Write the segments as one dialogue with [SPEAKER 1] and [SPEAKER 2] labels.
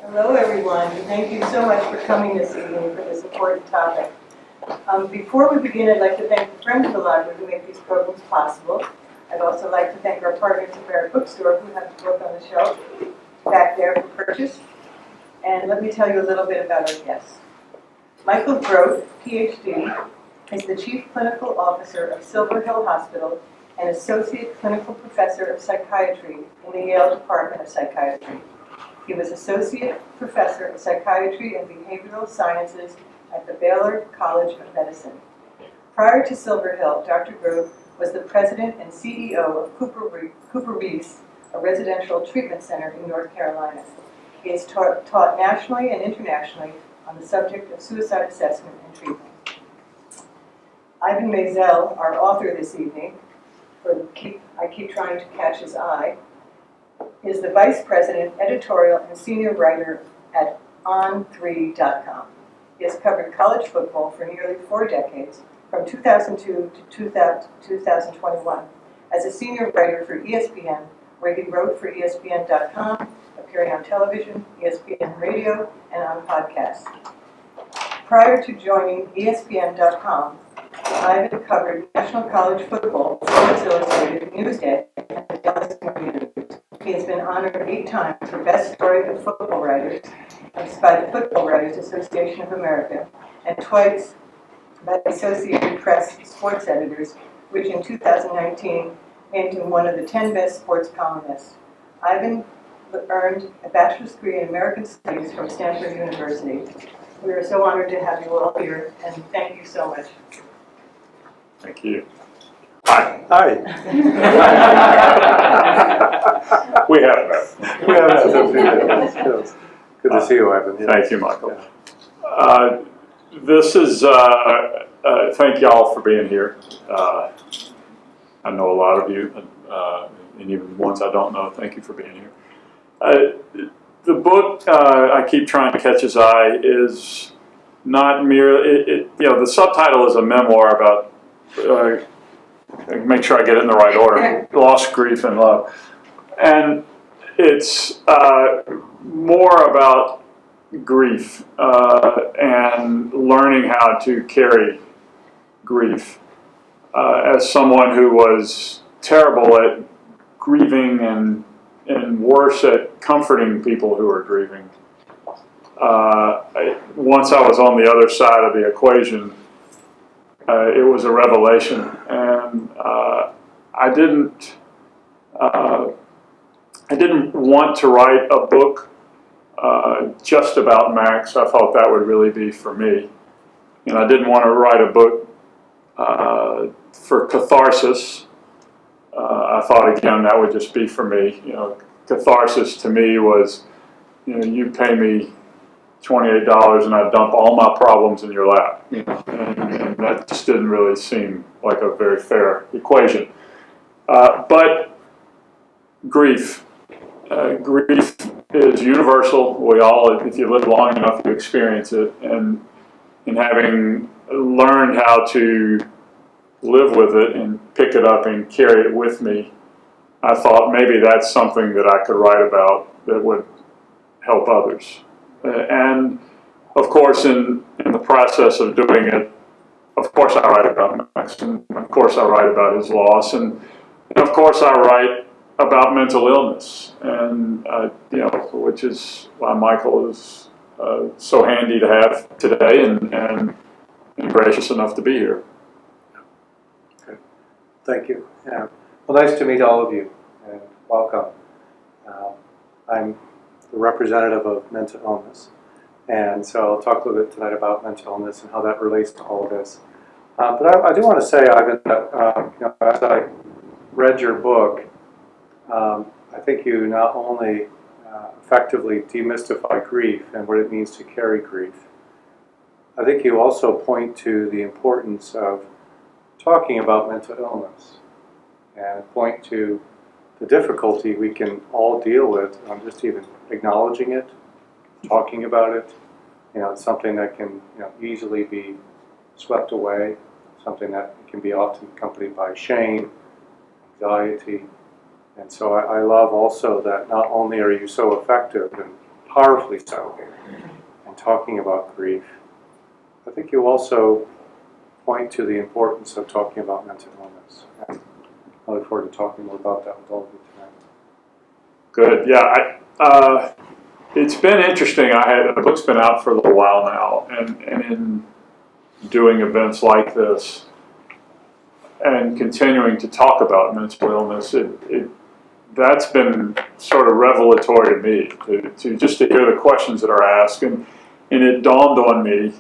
[SPEAKER 1] Hello, everyone. Thank you so much for coming this evening for this important topic. Before we begin, I'd like to thank the friends of the library who make these programs possible. I'd also like to thank our partners at Barrett Bookstore who have the book on the shelf back there for purchase. And let me tell you a little bit about our guests. Michael Groat, PhD, is the Chief Clinical Officer of Silver Hill Hospital and Associate Clinical Professor of Psychiatry in the Yale Department of Psychiatry. He was Associate Professor of Psychiatry and Behavioral Sciences at the Baylor College of Medicine. Prior to Silver Hill, Dr. Groat was the President and CEO of Cooper Reese, a residential treatment center in North Carolina. He has taught nationally and internationally on the subject of suicide assessment and treatment. Ivan Maisel, our author this evening, I keep trying to catch his eye, is the Vice President, Editorial, and Senior Writer at on3.com. He has covered college football for nearly 4 decades, from 2002 to 2021, as a senior writer for ESPN, where he wrote for ESPN.com, appearing on television, ESPN radio, and on podcasts. Prior to joining ESPN.com, Ivan covered national college football for Sports Illustrated, Newsday, and the Dallas Morning News. He has been honored 8 times for Best Story of Football Writers by the Football Writers Association of America, and twice by the Associated Press Sports Editors, which in 2019 named him one of the 10 best sports columnists. Ivan earned a bachelor's degree in American Studies from Stanford University. We are so honored to have you all here, and thank you so much.
[SPEAKER 2] Thank you. Hi.
[SPEAKER 3] Hi.
[SPEAKER 2] We have met.
[SPEAKER 3] We have that. Good to see you, Ivan. Yeah.
[SPEAKER 2] Thank you, Michael. This is, thank y'all for being here. I know a lot of you, and even ones I don't know, thank you for being here. The book, I keep trying to catch his eye, is not merely, the subtitle is a memoir about, make sure I get it in the right order, loss, grief, and love. And it's more about grief and learning how to carry grief. As someone who was terrible at grieving and worse at comforting people who are grieving, once I was on the other side of the equation, it was a revelation, and I didn't want to write a book just about Max. I thought that would really be for me, and I didn't want to write a book for catharsis. I thought again that would just be for me. Catharsis to me was, you pay me $28 and I dump all my problems in your lap, and that just didn't really seem like a very fair equation. But grief is universal. We all, if you live long enough, you experience it, and in having learned how to live with it and pick it up and carry it with me, I thought maybe that's something that I could write about that would help others. And of course, in the process of doing it, of course I write about Max, and of course I write about his loss, and of course I write about mental illness, and which is why Michael is so handy to have today and gracious enough to be here.
[SPEAKER 3] Okay. Thank you. Yeah. Well, nice to meet all of you, and welcome. I'm the representative of mental illness, and so I'll talk a little bit tonight about mental illness and how that relates to all of this. But I do want to say, Ivan, that as I read your book, I think you not only effectively demystify grief and what it means to carry grief, I think you also point to the importance of talking about mental illness and point to the difficulty we can all deal with on just even acknowledging it, talking about it. It's something that can easily be swept away, something that can be often accompanied by shame, anxiety. And so I love also that not only are you so effective in powerfully so, in talking about grief. I think you also point to the importance of talking about mental illness. And I look forward to talking more about that with all of you tonight.
[SPEAKER 2] Good. Yeah. It's been interesting. The book's been out for a little while now, and in doing events like this and continuing to talk about mental illness, that's been sort of revelatory to me, to just to hear the questions that are asked. And it dawned on me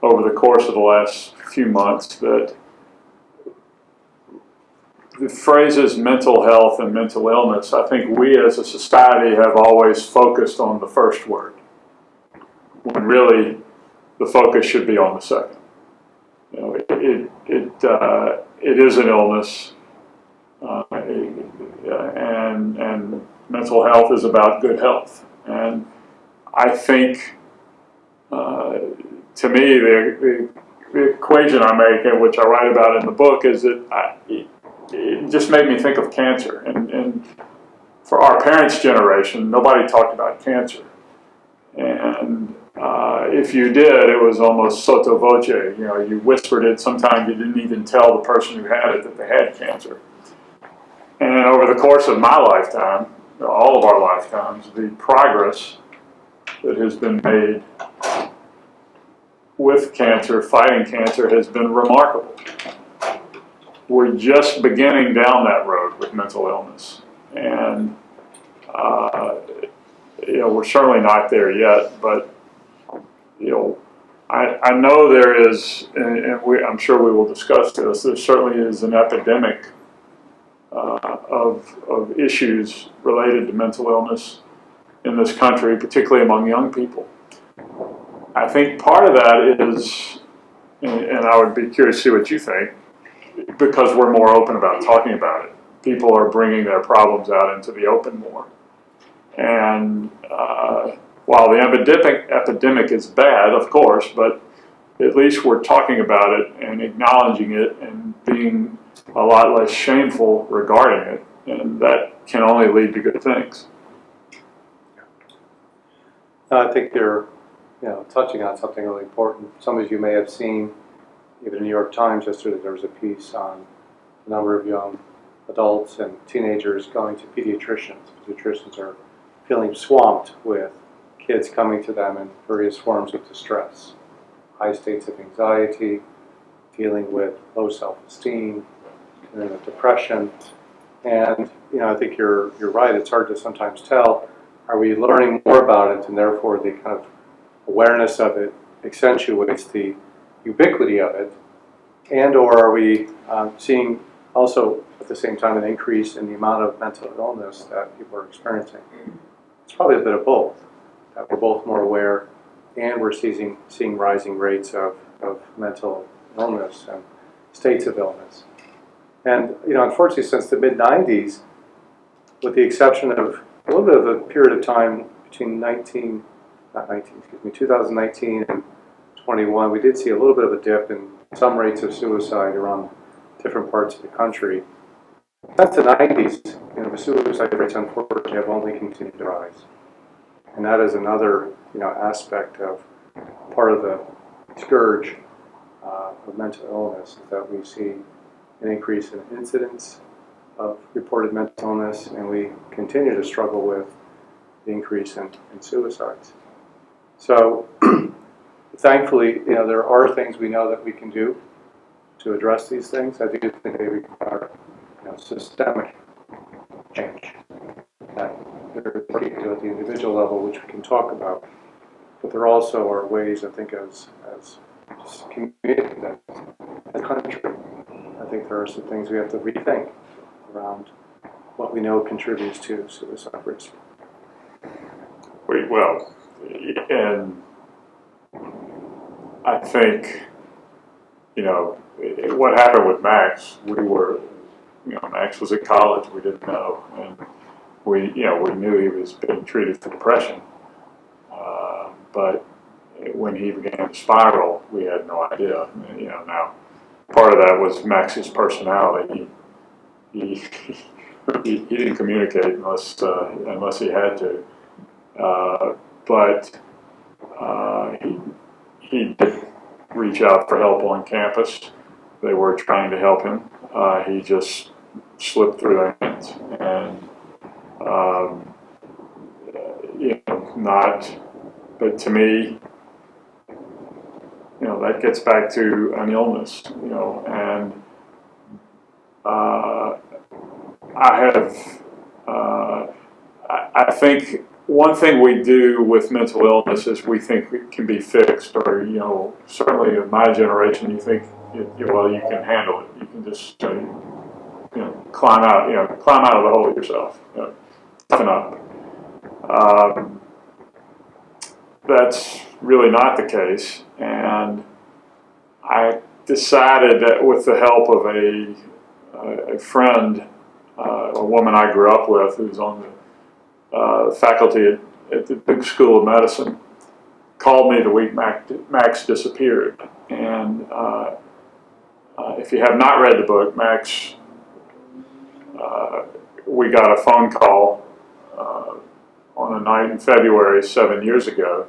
[SPEAKER 2] over the course of the last few months that the phrases mental health and mental illness, I think we as a society have always focused on the first word, when really the focus should be on the second. You know, it is an illness, and mental health is about good health. And I think, to me, the equation I make, and which I write about in the book, is that it just made me think of cancer. And for our parents' generation, nobody talked about cancer. And if you did, it was almost sotto voce. You know, you whispered it. Sometimes you didn't even tell the person who had it that they had cancer. And over the course of my lifetime, all of our lifetimes, the progress that has been made with cancer, fighting cancer, has been remarkable. We're just beginning down that road with mental illness. And, we're certainly not there yet, but, I know there is, and I'm sure we will discuss this, there certainly is an epidemic of issues related to mental illness in this country, particularly among young people. I think part of that is, and I would be curious to see what you think, because we're more open about talking about it. People are bringing their problems out into the open more. And while the epidemic is bad, of course, but at least we're talking about it and acknowledging it and being a lot less shameful regarding it. And that can only lead to good things.
[SPEAKER 3] I think you're touching on something really important. Some of you may have seen, even in the New York Times yesterday, there was a piece on a number of young adults and teenagers going to pediatricians. Pediatricians are feeling swamped with kids coming to them in various forms of distress, high states of anxiety, dealing with low self-esteem, depression. And I think you're right. It's hard to sometimes tell. Are we learning more about it, and therefore the kind of awareness of it accentuates the ubiquity of it, and or are we seeing also at the same time an increase in the amount of mental illness that people are experiencing? It's probably a bit of both, that we're both more aware and we're seeing rising rates of mental illness and states of illness. And unfortunately, since the mid-90s, with the exception of a little bit of a period of time between 2019 and 21, we did see a little bit of a dip in some rates of suicide around different parts of the country. Since the 90s, the suicide rates unfortunately have only continued to rise. And that is another aspect of part of the scourge of mental illness, is that we see an increase in incidence of reported mental illness, and we continue to struggle with the increase in suicides. So thankfully, there are things we know that we can do to address these things. I do think they require systemic change. That there are things at the individual level which we can talk about, but there also are ways, I think, as community, as a country, I think there are some things we have to rethink around what we know contributes to suicide risk.
[SPEAKER 2] Well, and I think, what happened with Max, Max was at college, we didn't know, and we knew he was being treated for depression, but when he began to spiral, we had no idea. Now, part of that was Max's personality. He didn't communicate unless he had to. but he did reach out for help on campus. They were trying to help him. He just slipped through their hands, and not. But to me, that gets back to an illness, and I think one thing we do with mental illness is we think it can be fixed, or, certainly in my generation, you think, well, you can handle it. You can just, climb out of the hole yourself, toughen up. That's really not the case, and I decided that with the help of a friend, a woman I grew up with who's on the faculty at the Duke School of Medicine, called me the week Max disappeared. And if you have not read the book, Max, we got a phone call on a night in February 7 years ago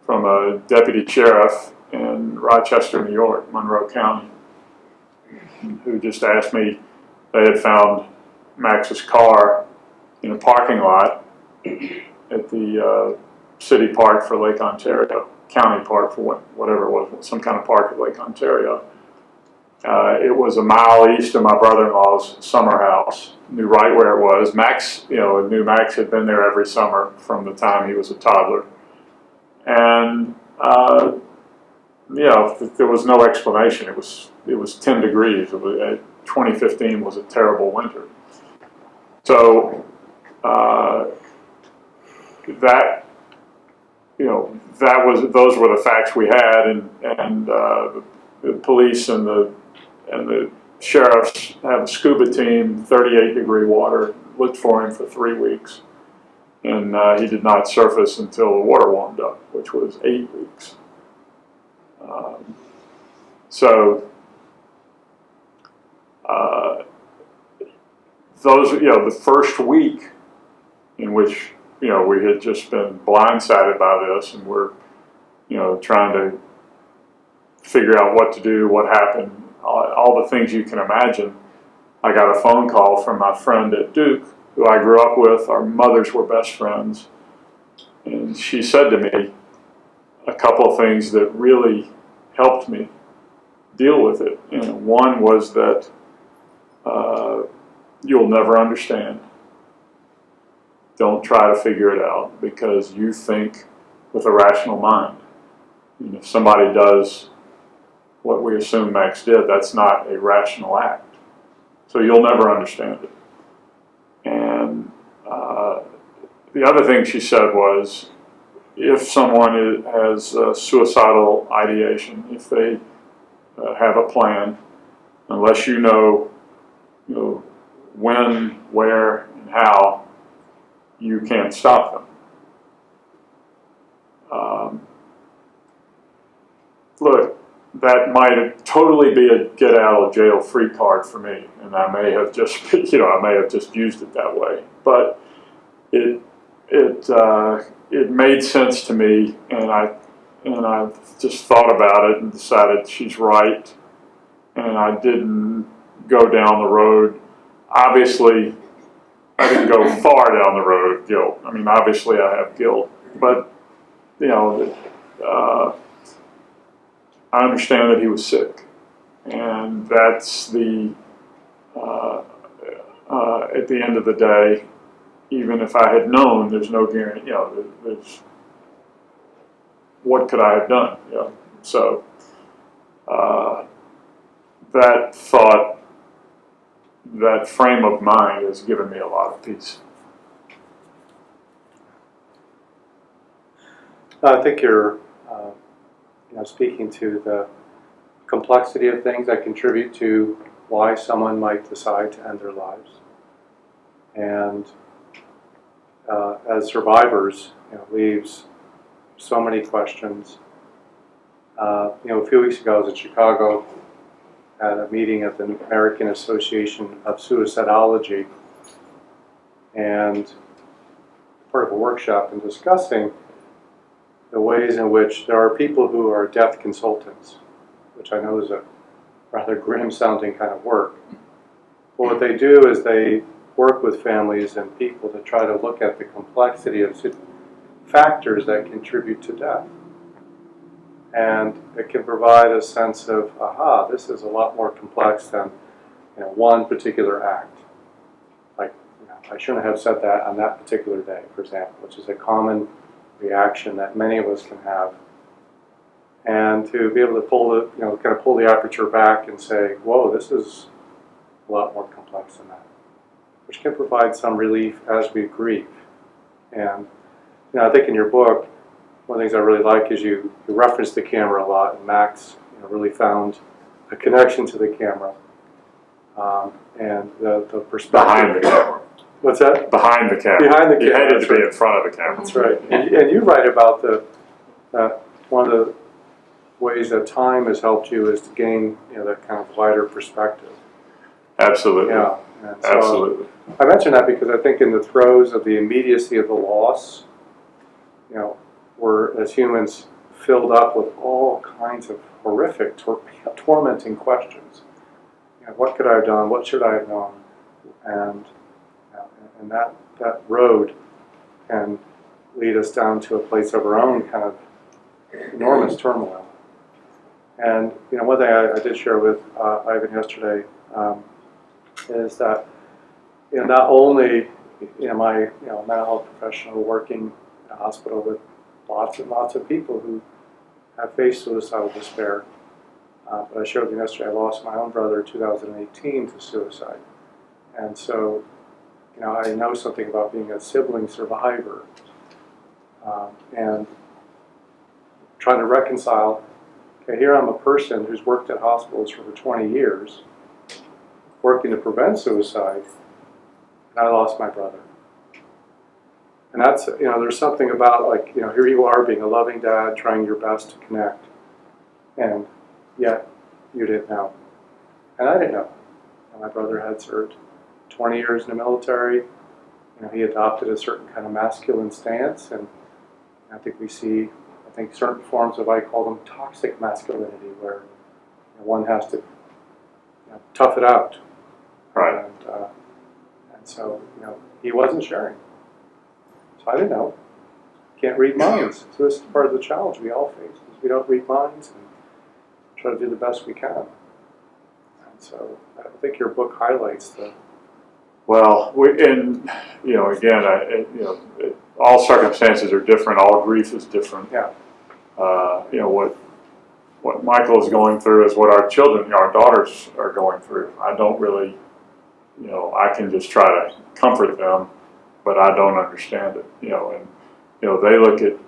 [SPEAKER 2] from a deputy sheriff in Rochester, New York, Monroe County, who just asked me. They had found Max's car in a parking lot at the city park for Lake Ontario, county park for whatever it was, some kind of park at Lake Ontario. It was a mile east of my brother-in-law's summer house. Knew right where it was. Max, knew Max had been there every summer from the time he was a toddler. And, there was no explanation. It was 10 degrees. 2015 was a terrible winter. So, those were the facts we had, and the police and the sheriffs have a scuba team, 38-degree water, looked for him for 3 weeks, and he did not surface until the water warmed up, which was 8 weeks. The first week in which we had just been blindsided by this, and we're trying to figure out what to do, what happened, all the things you can imagine. I got a phone call from my friend at Duke, who I grew up with. Our mothers were best friends, and she said to me a couple of things that really helped me deal with it. And one was that you'll never understand. Don't try to figure it out, because you think with a rational mind. And if somebody does what we assume Max did, that's not a rational act. So you'll never understand it. And the other thing she said was, if someone has suicidal ideation, if they have a plan, unless you know when, where, and how, you can't stop them. Look, that might totally be a get out of jail free card for me, and I may have just used it that way. But it made sense to me, and I just thought about it and decided she's right, and I didn't go down the road. Obviously, I didn't go far down the road of guilt. I mean, obviously I have guilt, but I understand that he was sick, and that's at the end of the day, even if I had known, there's no guarantee, what could I have done, So, that thought, that frame of mind has given me a lot of peace.
[SPEAKER 3] I think you're speaking to the complexity of things that contribute to why someone might decide to end their lives. And as survivors, leaves so many questions. A few weeks ago I was in Chicago at a meeting of the American Association of Suicidology, and part of a workshop and discussing the ways in which there are people who are death consultants, which I know is a rather grim sounding kind of work. But what they do is they work with families and people to try to look at the complexity of factors that contribute to death. And it can provide a sense of, aha, this is a lot more complex than one particular act. Like, I shouldn't have said that on that particular day, for example, which is a common reaction that many of us can have. And to be able to pull the, kind of pull the aperture back and say, whoa, this is a lot more complex than that, which can provide some relief as we grieve. And I think in your book, one of the things I really like is you reference the camera a lot, and Max really found a connection to the camera and the perspective.
[SPEAKER 2] Behind the camera.
[SPEAKER 3] What's that?
[SPEAKER 2] Behind the camera.
[SPEAKER 3] Behind the camera.
[SPEAKER 2] You hated to be
[SPEAKER 3] right.
[SPEAKER 2] in front of the camera.
[SPEAKER 3] That's right. And you write about one of the ways that time has helped you is to gain that kind of wider perspective.
[SPEAKER 2] Absolutely.
[SPEAKER 3] Yeah. And so
[SPEAKER 2] Absolutely.
[SPEAKER 3] I mention that because I think in the throes of the immediacy of the loss, we're as humans filled up with all kinds of horrific, tormenting questions. What could I have done? What should I have done? And that road can lead us down to a place of our own kind of enormous turmoil. And one thing I did share with Ivan yesterday is that not only my mental health professional working in a hospital with lots and lots of people who have faced suicidal despair, but I showed you yesterday I lost my own brother in 2018 to suicide, and so I know something about being a sibling survivor and trying to reconcile. Okay, here I'm a person who's worked at hospitals for over 20 years, working to prevent suicide, and I lost my brother. And that's, there's something about, like, here you are being a loving dad, trying your best to connect, and yet you didn't know. And I didn't know. And my brother had served 20 years in the military. He adopted a certain kind of masculine stance, and I think we see, certain forms of, I call them toxic masculinity, where one has to tough it out.
[SPEAKER 2] Right.
[SPEAKER 3] And so, he wasn't sharing. So I didn't know. Can't read minds. So this is part of the challenge we all face, is we don't read minds and try to do the best we can. And so I think your book highlights the...
[SPEAKER 2] Well, again, all circumstances are different. All grief is different.
[SPEAKER 3] Yeah.
[SPEAKER 2] What Michael is going through is what our children, our daughters, are going through. I don't really, I can just try to comfort them, but I don't understand it. And they look at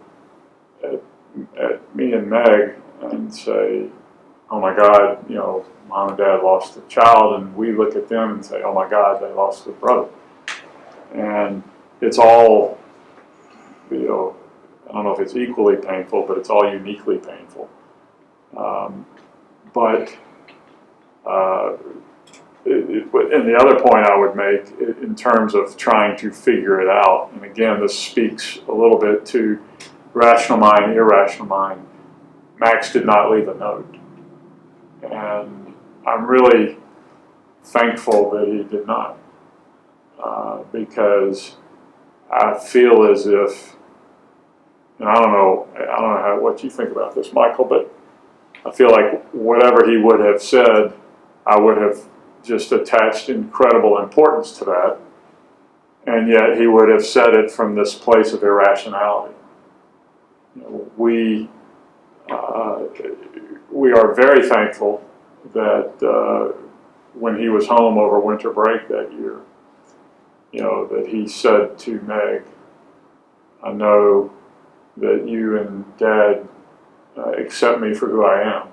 [SPEAKER 2] me and Meg and say, "Oh my God, Mom and Dad lost a child," and we look at them and say, "Oh my God, they lost a brother." And it's all, I don't know if it's equally painful, but it's all uniquely painful. And the other point I would make in terms of trying to figure it out, and again, this speaks a little bit to rational mind, irrational mind. Max did not leave a note. And I'm really thankful that he did not, because I feel as if, and I don't know what you think about this, Michael, but I feel like whatever he would have said, I would have just attached incredible importance to that, and yet he would have said it from this place of irrationality. We are very thankful that when he was home over winter break that year, that he said to Meg, "I know that you and Dad accept me for who I am,"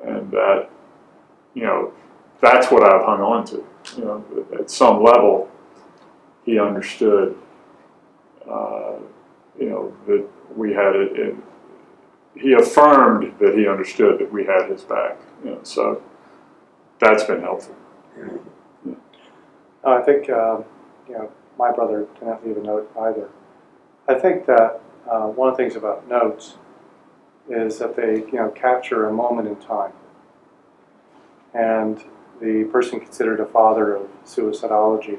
[SPEAKER 2] and that, that's what I've hung on to. At some level, he understood, that we had it. He affirmed that he understood that we had his back. So that's been helpful.
[SPEAKER 3] I think, my brother didn't leave a note either. I think that one of the things about notes is that they, capture a moment in time. And the person considered a father of suicidology,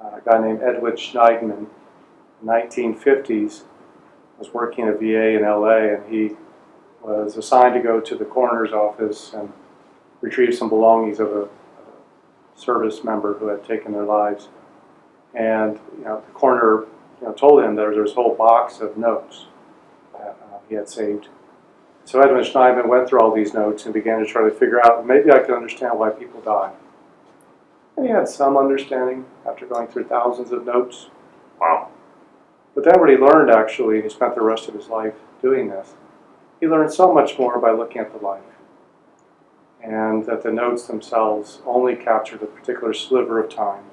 [SPEAKER 3] a guy named Edward Schneidman, in the 1950s, was working at VA in LA, and he was assigned to go to the coroner's office and retrieve some belongings of a service member who had taken their lives. And the coroner told him there was this whole box of notes that he had saved. So Edwin Schneidman went through all these notes and began to try to figure out, maybe I could understand why people die. And he had some understanding after going through thousands of notes.
[SPEAKER 2] Wow.
[SPEAKER 3] But then what he learned, actually, and he spent the rest of his life doing this, he learned so much more by looking at the life. And that the notes themselves only captured a particular sliver of time.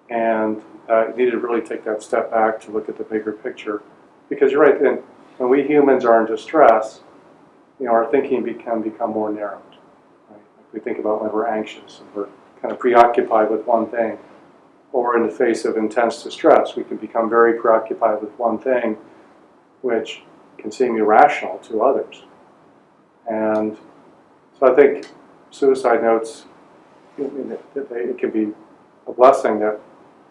[SPEAKER 3] And you need to really take that step back to look at the bigger picture. Because you're right, then, when we humans are in distress, our thinking can become more narrowed. Right? Like we think about when we're anxious and we're kind of preoccupied with one thing. Or in the face of intense distress, we can become very preoccupied with one thing, which can seem irrational to others. And so I think suicide notes, it can be a blessing that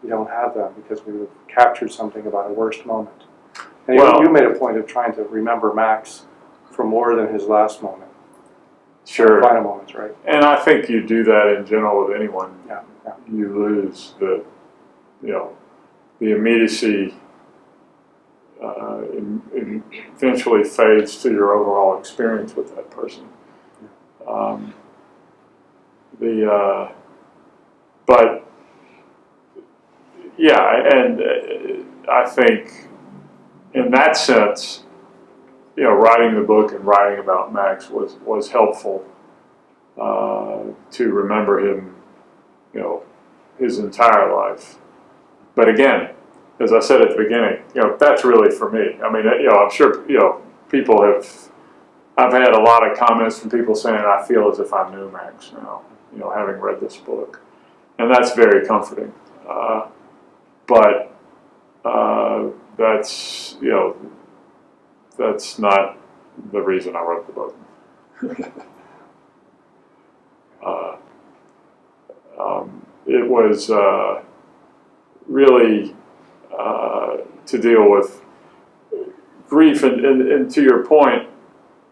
[SPEAKER 3] we don't have them because we have captured something about a worst moment. And you made a point of trying to remember Max for more than his last moment.
[SPEAKER 2] Sure.
[SPEAKER 3] Final moments, right?
[SPEAKER 2] And I think you do that in general with anyone.
[SPEAKER 3] Yeah.
[SPEAKER 2] You lose the immediacy eventually fades to your overall experience with that person. But yeah, and I think in that sense, writing the book and writing about Max was helpful to remember him, his entire life. But again, as I said at the beginning, that's really for me. I mean, I'm sure, people I've had a lot of comments from people saying, I feel as if I knew Max now, having read this book. And that's very comforting. But that's not the reason I wrote the book. It was really to deal with grief. And to your point,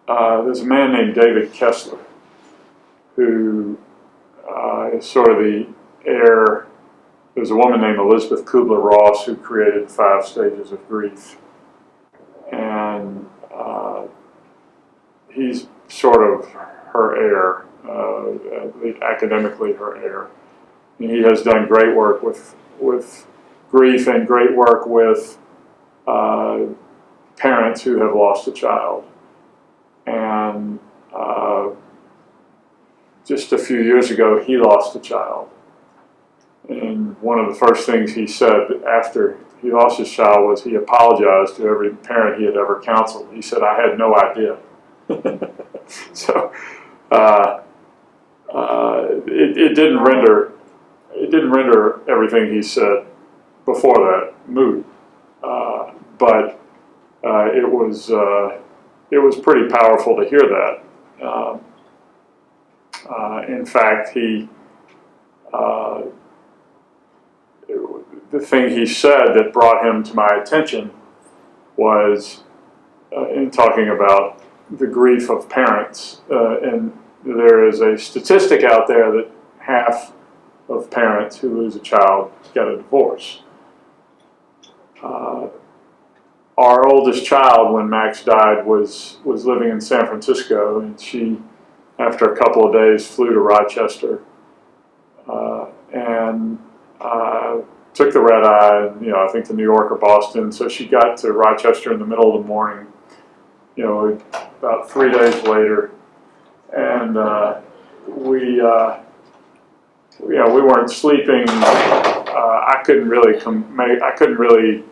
[SPEAKER 2] there's a man named David Kessler who is sort of the heir. There's a woman named Elizabeth Kubler-Ross who created the 5 stages of grief. And he's sort of her heir, academically her heir. And he has done great work with grief and great work with parents who have lost a child. And just a few years ago, he lost a child. And one of the first things he said after he lost his child was he apologized to every parent he had ever counseled. He said, I had no idea. So it didn't render everything he said before that moot. But it was pretty powerful to hear that. In fact, the thing he said that brought him to my attention was in talking about the grief of parents. And there is a statistic out there that half of parents who lose a child get a divorce. Our oldest child, when Max died, was living in San Francisco, and she, after a couple of days, flew to Rochester and took the red eye, I think to New York or Boston. So she got to Rochester in the middle of the morning, about 3 days later, and we weren't sleeping. I couldn't really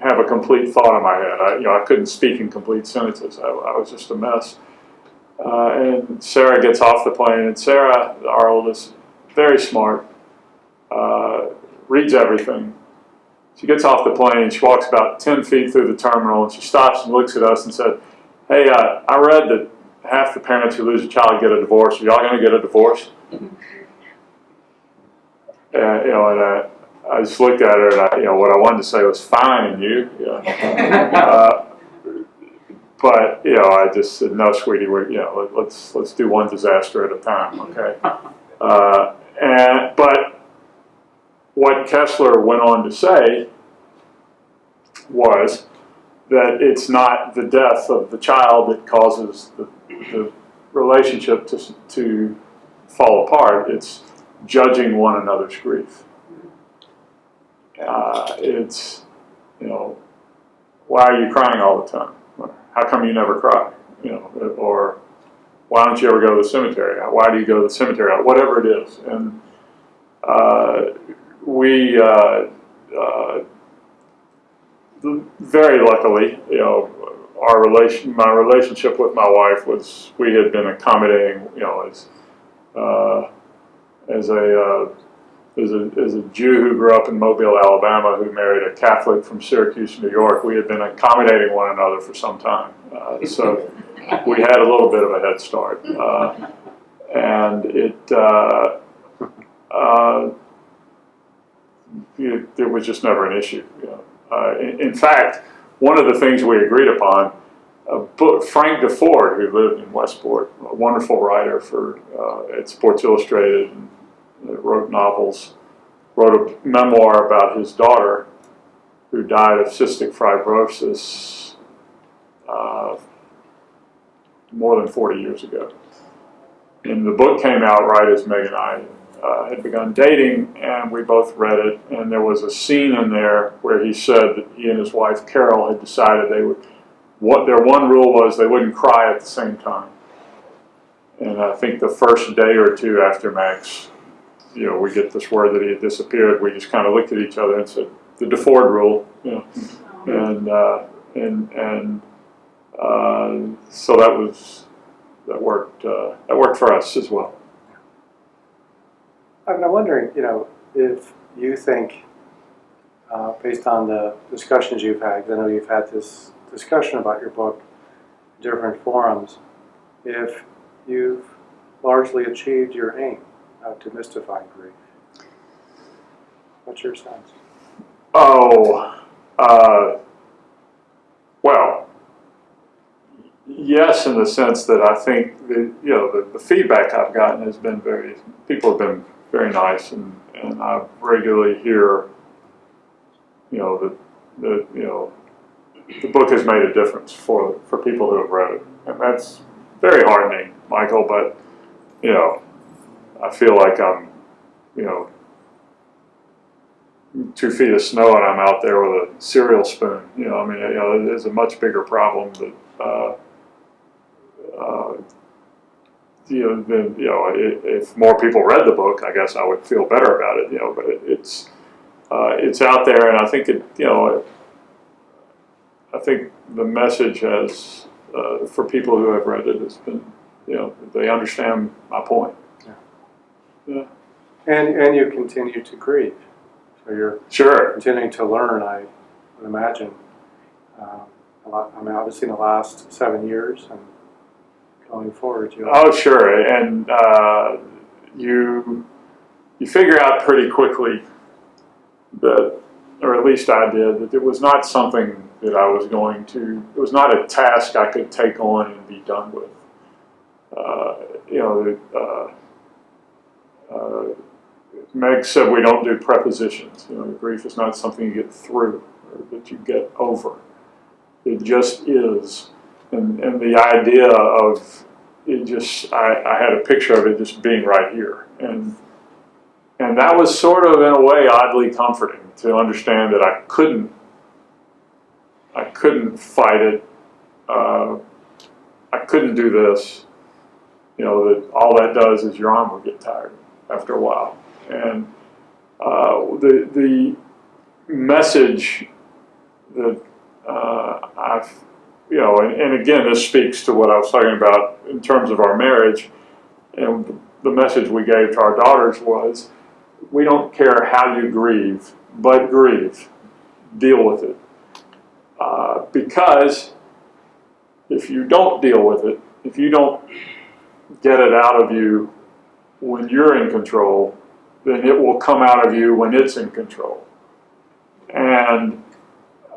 [SPEAKER 2] have a complete thought in my head. I couldn't speak in complete sentences. I was just a mess. And Sarah gets off the plane, and Sarah, our oldest, very smart, reads everything, She gets off the plane, she walks about 10 feet through the terminal, and she stops and looks at us and said, "Hey, I read that half the parents who lose a child get a divorce. Are y'all going to get a divorce?" And I just looked at her, and what I wanted to say was, "Fine, and you?" But I just said, "No, sweetie, let's do one disaster at a time, okay?" But what Kessler went on to say was that it's not the death of the child that causes the relationship to fall apart. It's judging one another's grief. It's, why are you crying all the time? How come you never cry? Or why don't you ever go to the cemetery? Why do you go to the cemetery? Whatever it is. And we very luckily, my relationship with my wife was, we had been accommodating, as a Jew who grew up in Mobile, Alabama, who married a Catholic from Syracuse, New York. We had been accommodating one another for some time, so we had a little bit of a head start, and it was just never an issue. In fact, one of the things we agreed upon, Frank DeFord, who lived in Westport, a wonderful writer at Sports Illustrated, and wrote novels, wrote a memoir about his daughter who died of cystic fibrosis more than 40 years ago. And the book came out right as Meg and I had begun dating, and we both read it, and there was a scene in there where he said that he and his wife Carol had decided their one rule was they wouldn't cry at the same time. And I think the first day or two after Max, we get this word that he had disappeared, we just kind of looked at each other and said, the DeFord rule, so that worked for us as well.
[SPEAKER 3] I'm wondering, if you think, based on the discussions you've had, 'cause I know you've had this discussion about your book in different forums, if you've largely achieved your aim of demystifying grief. What's your sense?
[SPEAKER 2] Well, yes, in the sense that I think the feedback I've gotten has been people have been very nice, and I regularly hear, that the book has made a difference for people who have read it, and that's very heartening, Michael. But I feel like I'm 2 feet of snow and I'm out there with a cereal spoon. There's a much bigger problem that. If more people read the book, I guess I would feel better about it. But it's out there, and I think I think the message has, for people who have read it, has been, they understand my point. Yeah.
[SPEAKER 3] And you continue to grieve, so you're continuing to learn. I would imagine. Obviously, in the last 7 years and going forward.
[SPEAKER 2] Oh, sure, and you figure out pretty quickly that, or at least I did, that it was not something that I was going to. It was not a task I could take on and be done with. Meg said we don't do prepositions. Grief is not something you get through or that you get over. It just is. And the idea of it just, I had a picture of it just being right here. And that was sort of, in a way, oddly comforting to understand that I couldn't fight it. I couldn't do this. That all that does is your arm will get tired after a while. And the message that I've, and again, this speaks to what I was talking about in terms of our marriage, and the message we gave to our daughters was, we don't care how you grieve, but grieve. deal with it. Because if you don't deal with it, if you don't get it out of you when you're in control, then it will come out of you when it's in control. And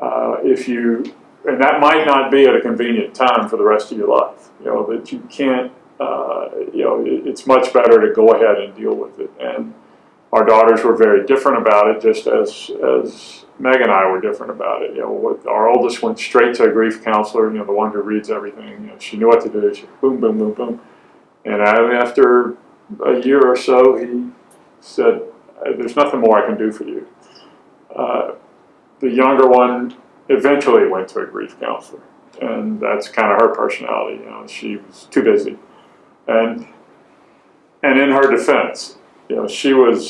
[SPEAKER 2] and that might not be at a convenient time for the rest of your life. That you can't. It's much better to go ahead and deal with it. And our daughters were very different about it, just as Meg and I were different about it. Our oldest went straight to a grief counselor. The one who reads everything. She knew what to do. She boom, boom, boom, boom. And after a year or so, he said, "There's nothing more I can do for you." The younger one eventually went to a grief counselor, and that's kind of her personality. She was too busy, and in her defense, she went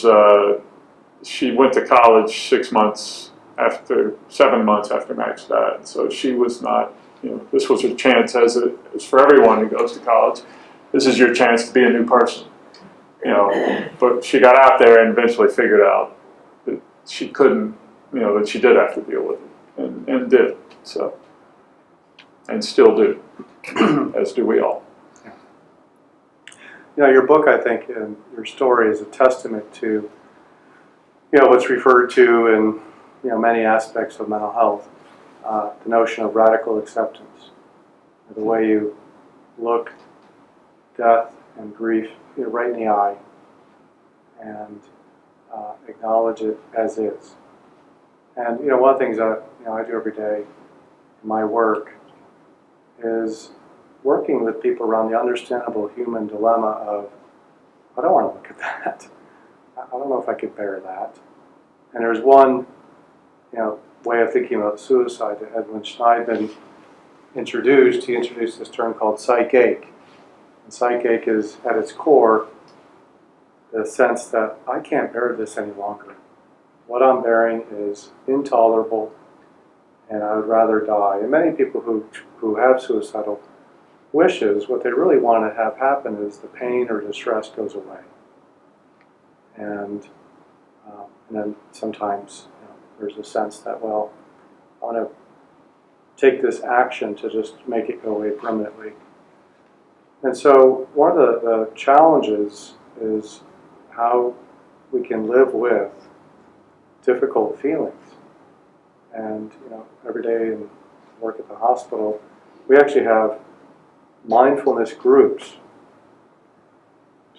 [SPEAKER 2] to college 7 months after Max died. So she was not. This was her chance, as it is for everyone who goes to college. This is your chance to be a new person. But she got out there and eventually figured out that she couldn't. That she did have to deal with it, and did so, and still do, as do we all.
[SPEAKER 3] Your book, I think, and your story is a testament to, what's referred to in, many aspects of mental health, the notion of radical acceptance, the way you look death and grief right in the eye and acknowledge it as is. And one of the things that I do every day in my work is working with people around the understandable human dilemma of, I don't want to look at that. I don't know if I could bear that. And there's one way of thinking about suicide that Edwin Schneidman introduced. He introduced this term called psychache. And psychache is, at its core, the sense that I can't bear this any longer. What I'm bearing is intolerable, and I would rather die. And many people who have suicidal wishes, what they really want to have happen is the pain or distress goes away. And then sometimes there's a sense that, well, I want to take this action to just make it go away permanently. And so one of the challenges is how we can live with difficult feelings. And every day in work at the hospital, we actually have mindfulness groups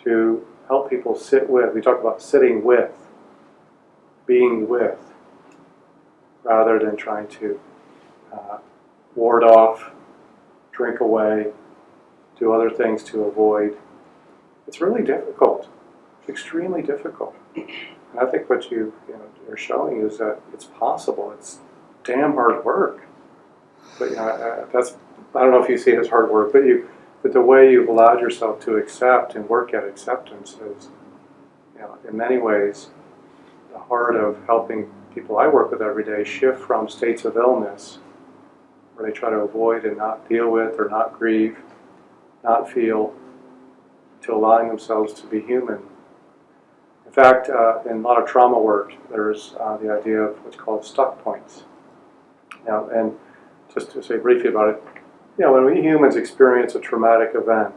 [SPEAKER 3] to help people sit with. We talk about sitting with, being with, rather than trying to ward off, drink away, do other things to avoid. It's really difficult. It's extremely difficult. And I think what you're showing is that it's possible. It's damn hard work. But that's, I don't know if you see it as hard work, but the way you've allowed yourself to accept and work at acceptance is, in many ways, the heart of helping people I work with every day shift from states of illness, where they try to avoid and not deal with or not grieve, not feel, to allowing themselves to be human. In fact, in a lot of trauma work, there's the idea of what's called stuck points. And just to say briefly about it, when we humans experience a traumatic event,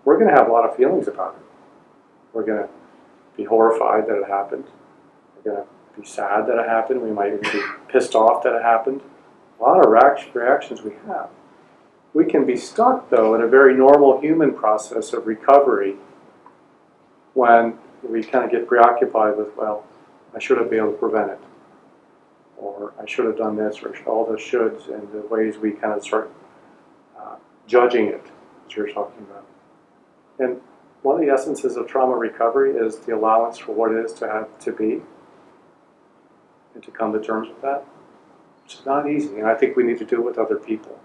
[SPEAKER 3] we're going to have a lot of feelings about it. We're going to be horrified that it happened. We're going to be sad that it happened. We might even be pissed off that it happened. A lot of reactions we have. We can be stuck, though, in a very normal human process of recovery when we kind of get preoccupied with, well, I should have been able to prevent it. Or I should have done this, or all the shoulds, and the ways we kind of start judging it, as you're talking about. And one of the essences of trauma recovery is the allowance for what it is to have to be, and to come to terms with that. It's not easy, and I think we need to do it with other people.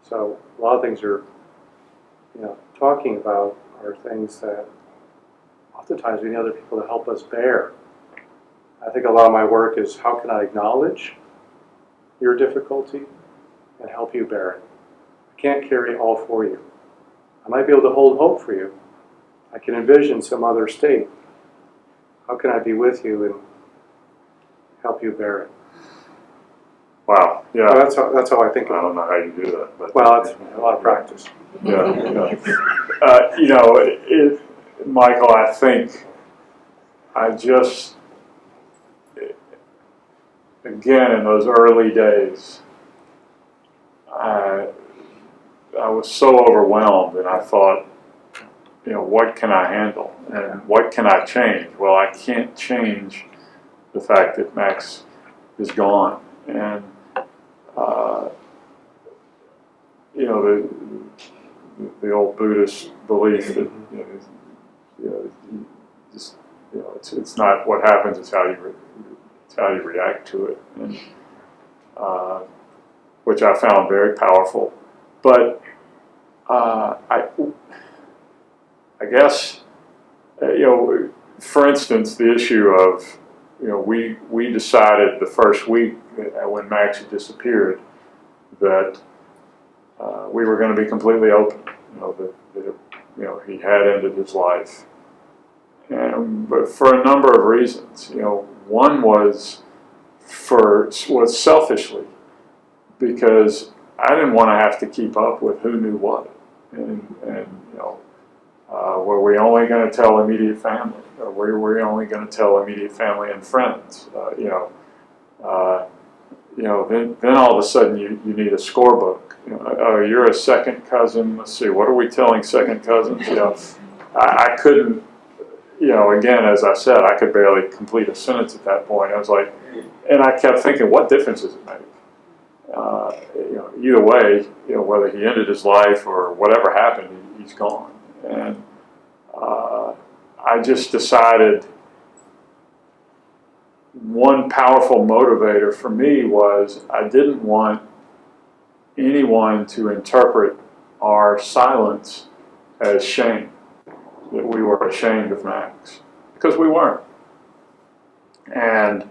[SPEAKER 3] So a lot of things you're talking about are things that oftentimes we need other people to help us bear. I think a lot of my work is how can I acknowledge your difficulty and help you bear it. I can't carry it all for you. I might be able to hold hope for you. I can envision some other state. How can I be with you and help you bear it?
[SPEAKER 2] Wow. Yeah.
[SPEAKER 3] Well, that's how I think
[SPEAKER 2] I
[SPEAKER 3] of it.
[SPEAKER 2] don't know how you do that, but
[SPEAKER 3] Well, it's a lot of practice.
[SPEAKER 2] yeah. You know, Michael, I think I just, again, in those early days, I was so overwhelmed, and I thought, you know, what can I handle and what can I change? Well, I can't change the fact that Max is gone, and you know, the old Buddhist belief that just it's not what happens, it's how you react to it, and which I found very powerful. But I guess for instance, the issue of we decided the first week when Max had disappeared that we were going to be completely open. That he had ended his life, but for a number of reasons. One was selfishly, because I didn't want to have to keep up with who knew what, and were we only going to tell immediate family, or were we only going to tell immediate family and friends? Then all of a sudden you need a scorebook. Oh, you're a second cousin. Let's see, what are we telling second cousins? I couldn't. Again, as I said, I could barely complete a sentence at that point. I was like, and I kept thinking, what difference does it make? Either way, whether he ended his life or whatever happened, he's gone. And I just decided one powerful motivator for me was I didn't want anyone to interpret our silence as shame, that we were ashamed of Max, because we weren't. And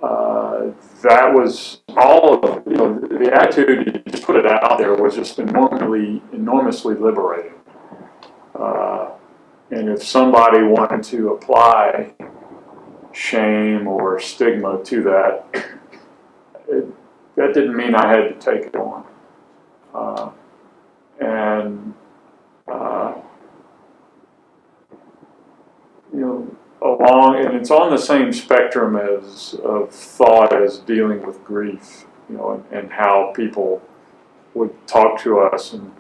[SPEAKER 2] that was all of the attitude to just put it out there was just enormously liberating. And if somebody wanted to apply shame or stigma to that, that didn't mean I had to take it on. And it's on the same spectrum of thought as dealing with grief, and how people would talk to us and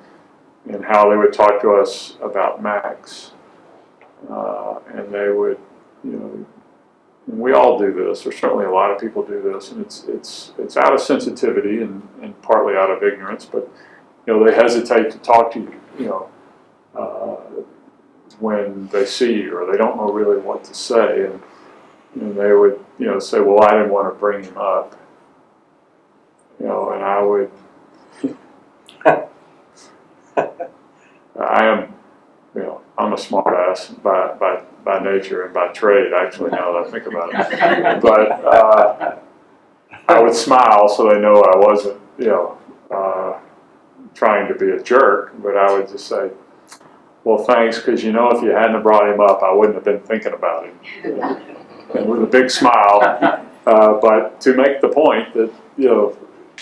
[SPEAKER 2] how they would talk to us about Max. And they would, and we all do this, or certainly a lot of people do this, and it's out of sensitivity and partly out of ignorance, but they hesitate to talk to you, when they see you, or they don't know really what to say, and they would say, well, I didn't want to bring him up, and I would I'm a smart ass by nature and by trade, actually, now that I think about it. But I would smile so they know I wasn't, trying to be a jerk, but I would just say, well, thanks, because if you hadn't brought him up, I wouldn't have been thinking about him. And with a big smile, but to make the point that,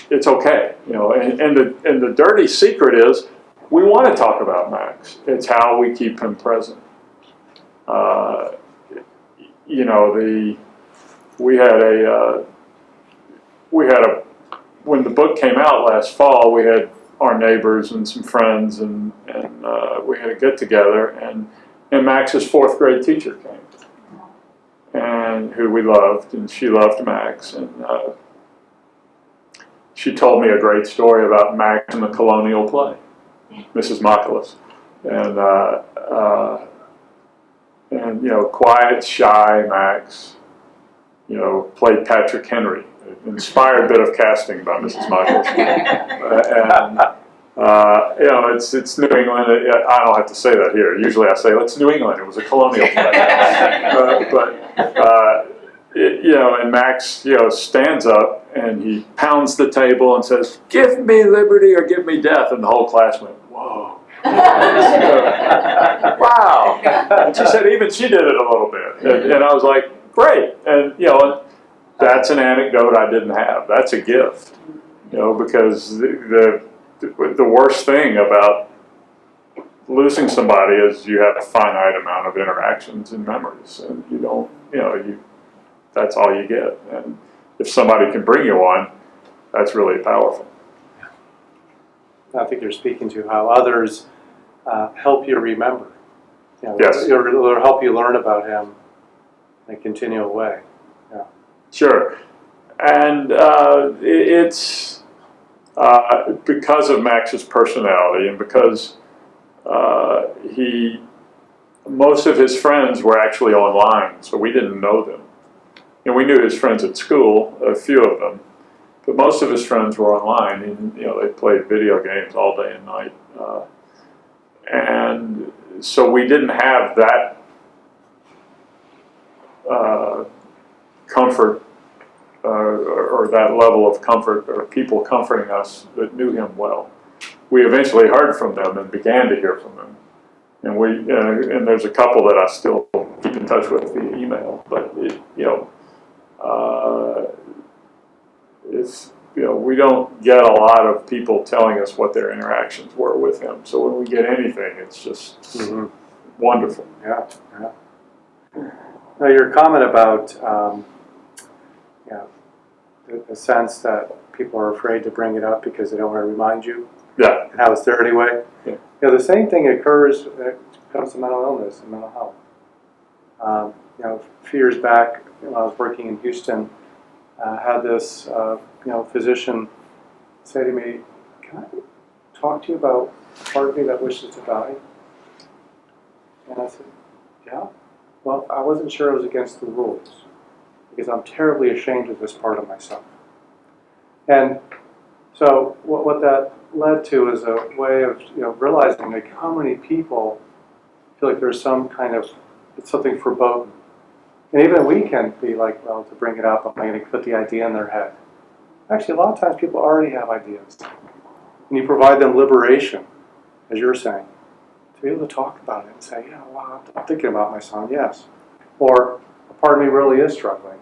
[SPEAKER 2] it's okay, and the dirty secret is, we want to talk about Max. It's how we keep him present. When the book came out last fall, we had our neighbors and some friends, and we had a get together, and Max's fourth grade teacher came, and who we loved, and she loved Max, and she told me a great story about Max in the colonial play, Mrs. Mokulis, and quiet, shy Max, played Patrick Henry, an inspired bit of casting by Mrs. Mokulis, and it's New England. I don't have to say that here. Usually I say it's New England. It was a colonial play, and Max stands up and he pounds the table and says, "Give me liberty or give me death," and the whole class went, "Whoa." Wow. And she said even she did it a little bit. And I was like, great. And, That's an anecdote I didn't have. That's a gift, you know, because the worst thing about losing somebody is you have a finite amount of interactions and memories, and you don't, you know, that's all you get. And if somebody can bring you one, that's really powerful.
[SPEAKER 3] I think you're speaking to how others help you remember. You know,
[SPEAKER 2] Yes.
[SPEAKER 3] Or help you learn about him in a continual way. Yeah.
[SPEAKER 2] Sure. And it's because of Max's personality and because most of his friends were actually online, so we didn't know them. You know, we knew his friends at school, a few of them, but most of his friends were online, and you know, they played video games all day and night, and so we didn't have that comfort or that level of comfort or people comforting us that knew him well. We eventually heard from them and began to hear from them, and and there's a couple that I still keep in touch with via email, but it's, you know, we don't get a lot of people telling us what their interactions were with him. So when we get anything, it's just wonderful.
[SPEAKER 3] Yeah, yeah. Now, your comment about the sense that people are afraid to bring it up because they don't want to remind you.
[SPEAKER 2] Yeah.
[SPEAKER 3] And how it's there anyway.
[SPEAKER 2] Yeah.
[SPEAKER 3] You know, the same thing occurs when it comes to mental illness and mental health. You know, a few years back when I was working in Houston, I had this physician say to me, "Can I talk to you about a part of me that wishes to die?" And I said, "Yeah." Well, I wasn't sure it was against the rules because I'm terribly ashamed of this part of myself. And so what that led to is a way of realizing like how many people feel like there's some kind of it's something foreboding. And even we can be like, well, to bring it up, I'm going to put the idea in their head. Actually, a lot of times people already have ideas. And you provide them liberation, as you're saying, to be able to talk about it and say, yeah, well, I'm thinking about my son, yes. Or a part of me really is struggling.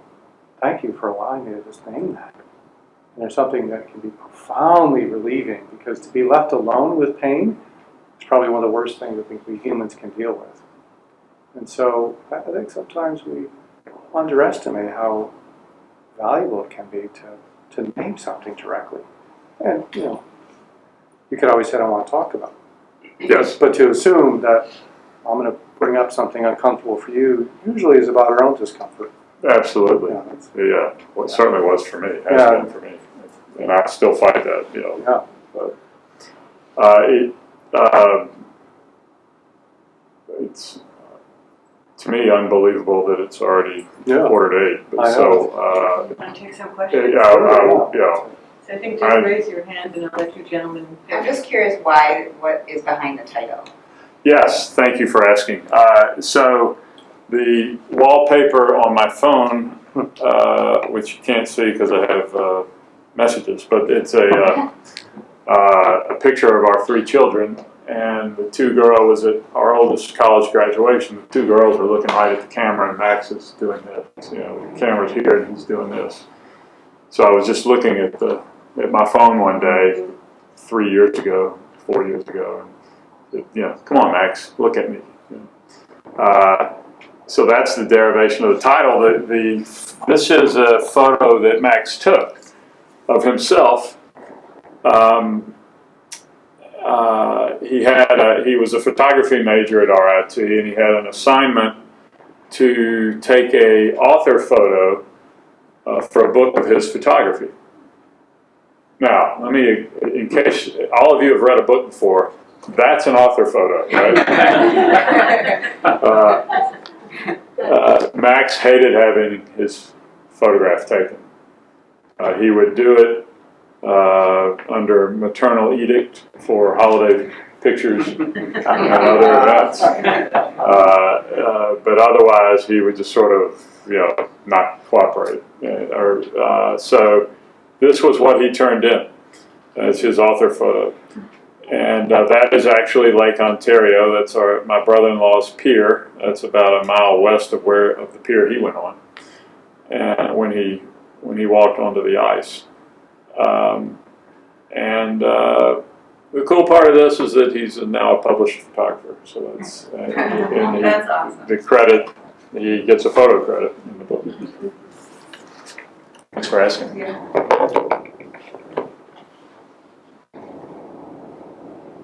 [SPEAKER 3] Thank you for allowing me to just name that. And there's something that can be profoundly relieving because to be left alone with pain is probably one of the worst things I think we humans can deal with. And so I think sometimes we underestimate how valuable it can be to name something directly. And, you could always say, I don't want to talk about it.
[SPEAKER 2] Yes.
[SPEAKER 3] But to assume that I'm going to bring up something uncomfortable for you usually is about our own discomfort.
[SPEAKER 2] Absolutely.
[SPEAKER 3] Yeah,
[SPEAKER 2] Well, it certainly was for me. Has been for me. And I still fight that,
[SPEAKER 3] Yeah.
[SPEAKER 2] But it's to me unbelievable that it's already 7:45. But
[SPEAKER 3] I know.
[SPEAKER 1] Want to take some questions?
[SPEAKER 2] So
[SPEAKER 1] I think just raise your hand and I'll let you gentlemen.
[SPEAKER 4] I'm just curious what is behind the title?
[SPEAKER 2] yes, thank you for asking. So the wallpaper on my phone, which you can't see because I have messages, but it's a picture of our three children, and the two girls at our oldest college graduation. The two girls are looking right at the camera, and Max is doing this. The camera's here, and he's doing this. So I was just looking at my phone one day, 4 years ago, and said, come on, Max, look at me. So that's the derivation of the title. This is a photo that Max took of himself. He was a photography major at RIT, and he had an assignment to take a author photo for a book of his photography. Now, let me, in case all of you have read a book before, that's an author photo, right? Max hated having his photograph taken. He would do it under maternal edict for holiday pictures and other events. But otherwise, he would just sort of, not cooperate. So this was what he turned in as his author photo. And that is actually Lake Ontario. That's my brother-in-law's pier. That's about a mile west of the pier he went on. And when he when he walked onto the ice. The cool part of this is that he's now a published photographer, so that's
[SPEAKER 4] That's awesome.
[SPEAKER 2] the credit, he gets a photo credit in the book. Thanks for asking.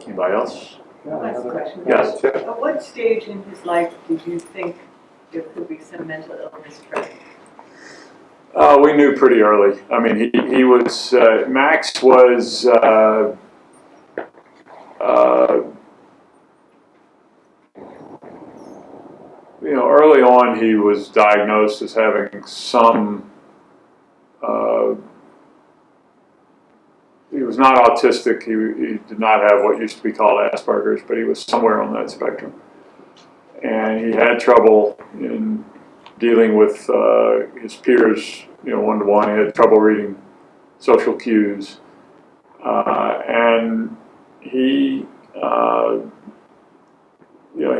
[SPEAKER 2] Anybody else?
[SPEAKER 1] Last question.
[SPEAKER 2] Yes.
[SPEAKER 1] At what stage in his life did you think there could be some mental illness present?
[SPEAKER 2] We knew pretty early. I mean, he was, Max was, early on he was diagnosed as having some, he was not autistic, he did not have what used to be called Asperger's, but he was somewhere on that spectrum. And he had trouble in dealing with his peers, one-to-one. He had trouble reading social cues. And he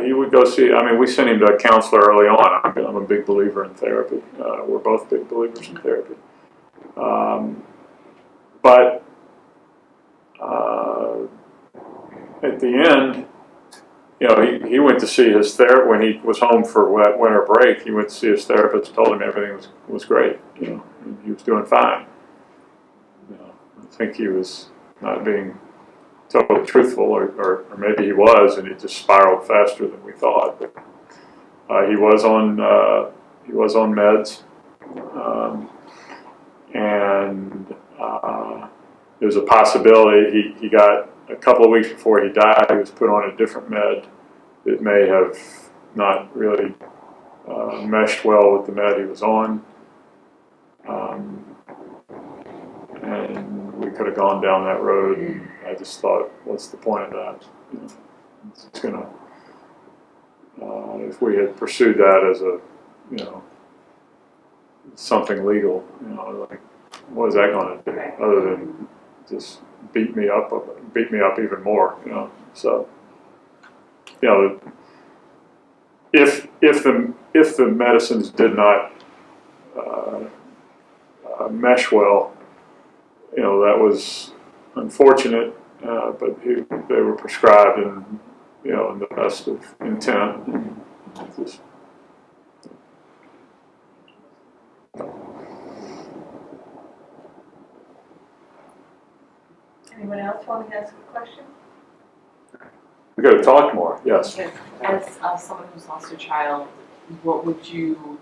[SPEAKER 2] he would go see, we sent him to a counselor early on. I'm a big believer in therapy. We're both big believers in therapy. But at the end, he went to see his therapist when he was home for winter break. He went to see his therapist, told him everything was great. He was doing fine. I think he was not being totally truthful, or maybe he was, and he just spiraled faster than we thought. But he was on meds, and there's a possibility he got a couple of weeks before he died. He was put on a different med that may have not really meshed well with the med he was on. And we could have gone down that road, and I just thought, what's the point of that? It's gonna, if we had pursued that as a, something legal, like, what is that gonna do other than just beat me up even more, So, if the medicines did not mesh well, that was unfortunate, but they were prescribed in the best of intent. And just,
[SPEAKER 1] Anyone else want to ask a question?
[SPEAKER 2] we got to talk more. Yes.
[SPEAKER 5] Okay. As someone who's lost a child, what would you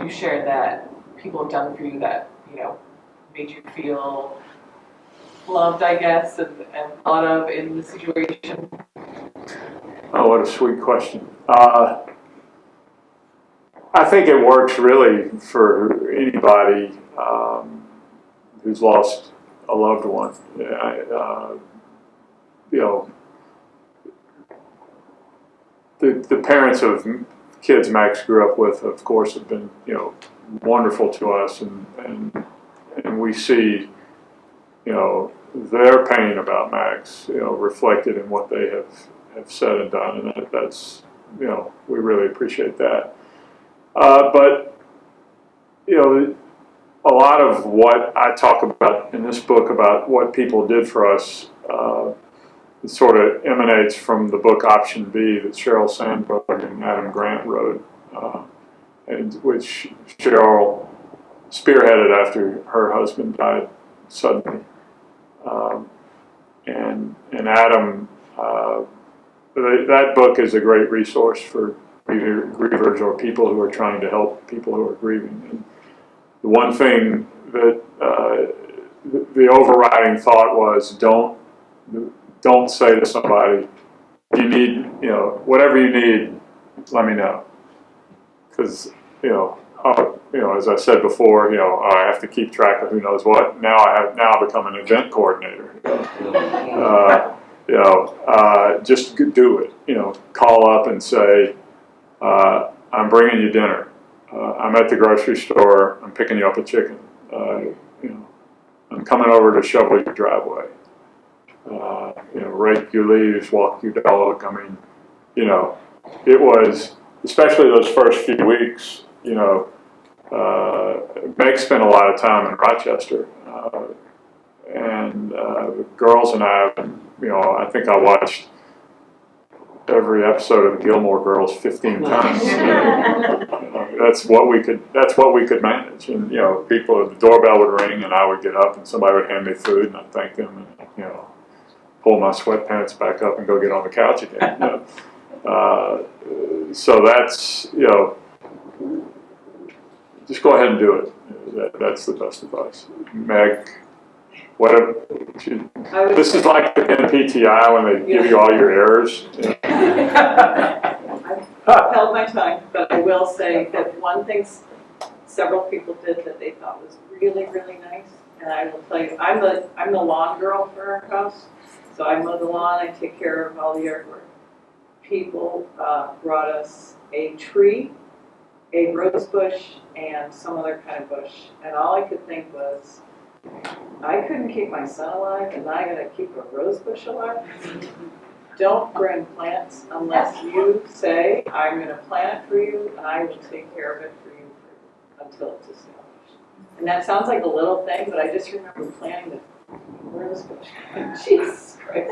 [SPEAKER 5] share that people have done for you that made you feel loved, I guess, and thought of in the situation?
[SPEAKER 2] Oh, what a sweet question. I think it works really for anybody who's lost a loved one. The parents of kids Max grew up with, of course, have been wonderful to us, and we see their pain about Max reflected in what they have said and done, and that's we really appreciate that. But a lot of what I talk about in this book about what people did for us, it sort of emanates from the book Option B that Sheryl Sandberg and Adam Grant wrote, and which Sheryl spearheaded after her husband died suddenly. And Adam, that book is a great resource for either grievers or people who are trying to help people who are grieving. And the one thing that the overriding thought was, don't say to somebody, you need, whatever you need, let me know. Because, as I said before, I have to keep track of who knows what. Now I become an event coordinator. Just do it. Call up and say, I'm bringing you dinner. I'm at the grocery store. I'm picking you up a chicken. I'm coming over to shovel your driveway. Rake your leaves, walk your dog. It was, especially those first few weeks, Meg spent a lot of time in Rochester, and the girls and I, I think I watched every episode of the Gilmore Girls 15 times. That's what we could manage. And people, the doorbell would ring, and I would get up, and somebody would hand me food, and I'd thank them, and pull my sweatpants back up and go get on the couch again. So that's just go ahead and do it. That's the best advice. Meg, this is like the NPTI when they give you all your errors.
[SPEAKER 4] I've held my tongue, but I will say that one thing several people did that they thought was really, really nice, and I will tell you, I'm the lawn girl for our house, so I mow the lawn, I take care of all the artwork. People brought us a tree, a rose bush, and some other kind of bush, and all I could think was, I couldn't keep my son alive, and I gotta keep a rose bush alive. Don't bring plants unless you say, I'm gonna plant it for you, and I will take care of it for you until it's established. And that sounds like a little thing, but I just remember planting the rose bush. Jesus Christ,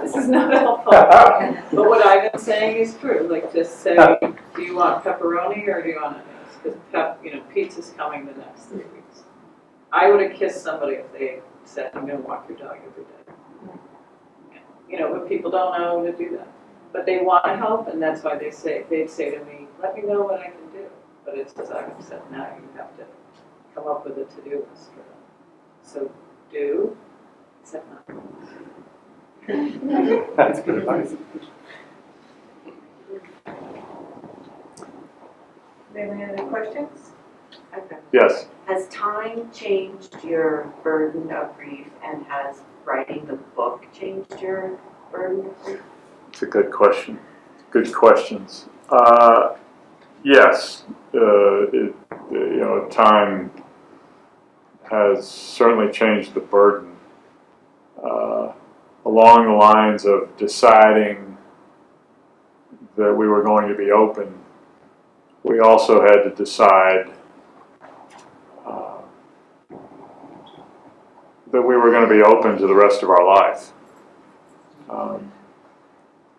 [SPEAKER 4] this is not helpful. But what I've been saying is true. Like, just say, do you want pepperoni or do you want onions? Because pizza's coming the next 3 weeks. I would have kissed somebody if they said, I'm going to walk your dog every day. But people don't know to do that. But they want to help, and that's why they'd say to me, let me know what I can do. But it's as I've said, now you have to come up with a to-do list for them. So do, except not.
[SPEAKER 3] That's good advice.
[SPEAKER 1] Any other questions?
[SPEAKER 6] Okay.
[SPEAKER 2] Yes.
[SPEAKER 6] Has time changed your burden of grief, and has writing the book changed your burden of grief?
[SPEAKER 2] It's a good question. Good questions. Yes. Time has certainly changed the burden. Along the lines of deciding that we were going to be open, we also had to decide that we were going to be open to the rest of our life.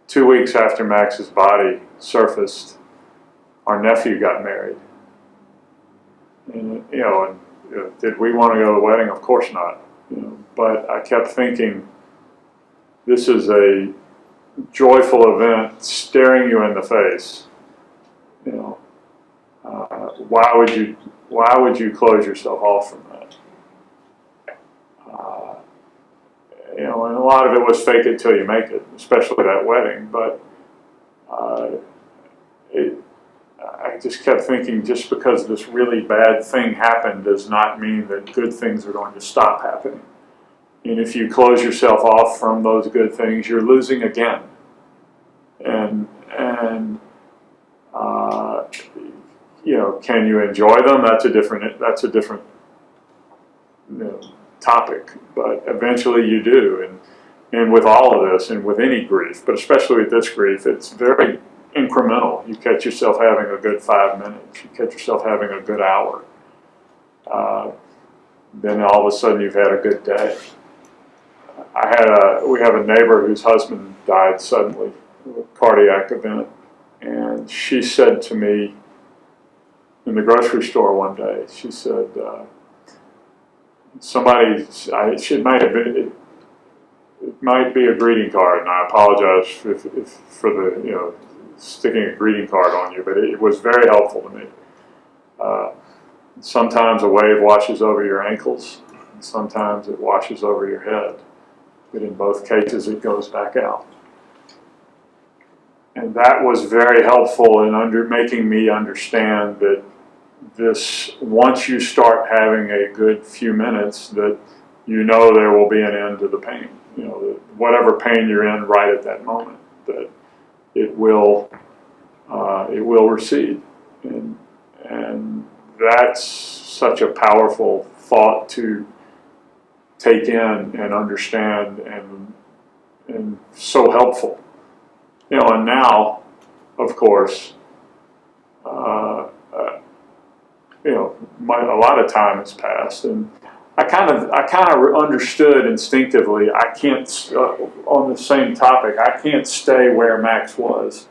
[SPEAKER 2] 2 weeks after Max's body surfaced, our nephew got married. And, did we want to go to the wedding? Of course not. But I kept thinking, this is a joyful event staring you in the face. Why would you close yourself off from that? And a lot of it was fake it till you make it, especially that wedding. But I just kept thinking, just because this really bad thing happened does not mean that good things are going to stop happening. And if you close yourself off from those good things, you're losing again. And can you enjoy them? That's a different topic. But eventually you do. And with all of this, and with any grief, but especially with this grief, it's very incremental. You catch yourself having a good 5 minutes. You catch yourself having a good hour. Then all of a sudden you've had a good day. We have a neighbor whose husband died suddenly, a cardiac event, and she said to me in the grocery store one day, she said, it might be a greeting card, and I apologize for the sticking a greeting card on you, but it was very helpful to me. Sometimes a wave washes over your ankles, and sometimes it washes over your head. But in both cases, it goes back out. And that was very helpful in making me understand that once you start having a good few minutes, that there will be an end to the pain. Whatever pain you're in right at that moment, that it will recede. And that's such a powerful thought to take in and understand, and so helpful. And now, of course, a lot of time has passed, and I kind of understood instinctively. I can't on the same topic. I can't stay where Max was,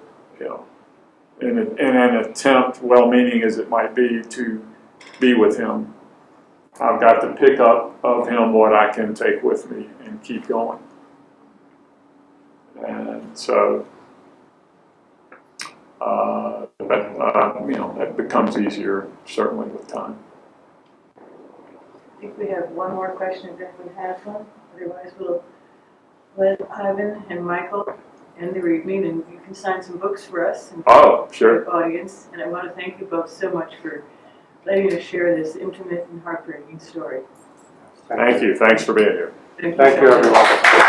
[SPEAKER 2] in an attempt, well-meaning as it might be, to be with him. I've got to pick up of him what I can take with me and keep going. And so that becomes easier certainly with time.
[SPEAKER 1] I think we have one more question if anyone has one. Otherwise, we'll let Ivan and Michael end their evening, and you can sign some books for us and
[SPEAKER 2] Oh, sure.
[SPEAKER 1] the audience. And I want to thank you both so much for letting us share this intimate and heartbreaking story.
[SPEAKER 2] Thank you. Thanks for being here.
[SPEAKER 3] Thank you, everyone.